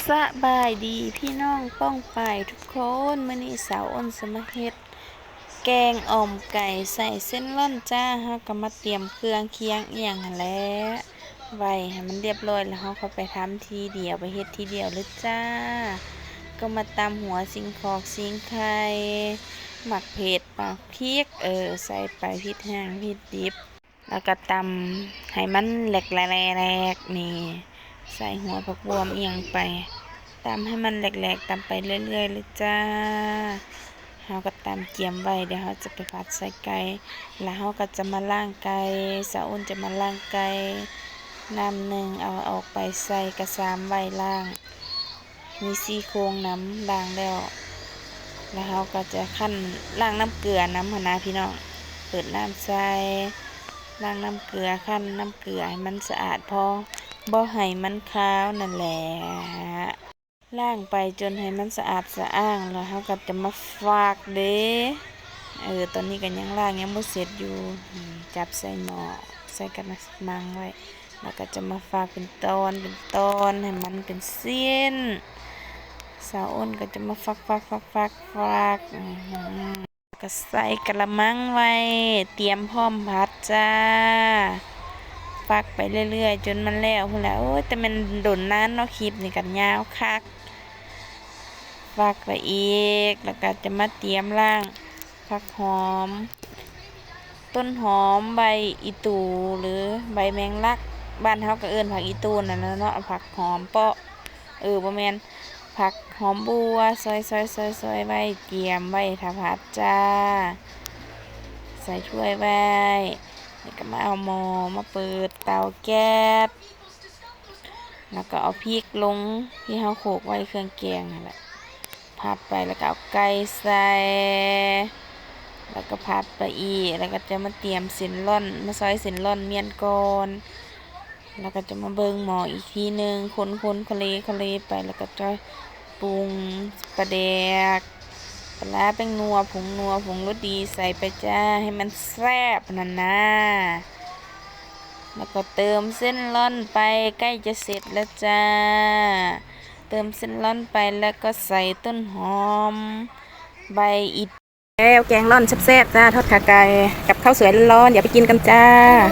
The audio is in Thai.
สบายดีพี่น้องป้องไปทุกคนมื้อนี้สาวอ้นสมาเฮ็ดแกงอ่อมไก่ใส่เส้นร่อนจ้าเฮาก็มาเตรียมเครื่องเคียงอีหยังหั่นแหละไว้ให้มันเรียบร้อยแล้วเฮาก็ไปทำทีเดียวไปเฮ็ดทีเดียวเลยจ้าก็มาตำหัวสิงคอกสิงไข่หมักเผ็ดหมักพริกใส่ไปพริกแห้งพริกดิบแล้วก็ตำให้มันแหลกๆนี่ใส่หัวผักบวมเอียงไปตำให้มันแหลกๆตำไปเรื่อยๆเลยจ้าเฮาก็ตำเกียมไว้เดี๋ยวเฮาจะไปผัดใส่ไก่แล้วเฮาก็จะมาล้างไก่สาวอุ่นจะมาล้างไก่น้ำหนึ่งเอาออกไปใส่กระซามไว้ล้างมีซี่โครงน้ำล้างแล้วเฮาก็จะคั่นล้างน้ำเกลือน้ำหนาพี่น้องเปิดน้ำใส่ล้างน้ำเกลือคั่นน้ำเกลือให้มันสะอาดพอบ่ให้มันคาวนั่นแหละล้างไปจนให้มันสะอาดสะอ้างแล้วเราก็จะมาฝากเด้ตอนนี้ก็ยังล้างยังบ่เสร็จอยู่จับใส่หม้อใส่กระมังไว้แล้วก็จะมาฝากเป็นตอนให้มันเป็นเส้นสาวอ้นก็จะมาฝากก็ใส่กระมังไว้เตรียมพร้อมผัดจ้าฟักไปเรื่อยๆจนมันแล้วพุ่นแล้วโอ้ยแต่มันโดนนานเนาะคลิปนี่กันยาวคักฟักไปอีกแล้วก็จะมาเตรียมล่างผักหอมต้นหอมใบอีตูหรือใบแมงลักบ้านเฮาก็เอิ้นผักอีตูนั่นแหละเนาะผักหอมเปาะบ่แม่นผักหอมบัวซอยไว้เตรียมไว้ถ้าผัดจ้าใส่ถ้วยไว้แล้วก็มาเอาหม้อมาเปิดเตาแก๊สแล้วก็เอาพริกลงที่เฮาโขลกไว้เครื่องแกงนั่นแหละผัดไปแล้วก็เอาไก่ใส่แล้วก็ผัดไปอีกแล้วก็จะมาเตรียมเส้นร่อนมาซอยเส้นร่อนเมียนก่อนแล้วก็จะมาเบิ่งหม้ออีกทีนึงคนๆคะเลไปแล้วก็จะปรุงปลาแดกปลาแป้งนัวผงรสดีใส่ไปจ้าให้มันแซ่บนั่นนะแล้วก็เติมเส้นร่อนไปใกล้จะเสร็จแล้วจ้าเติมเส้นร่อนไปแล้วก็ใส่ต้นหอมใบอิฐแล้วแกงร่อนแซ่บๆจ้าทอดขาไก่กับข้าวสวยร้อนอย่าไปกินกันจ้า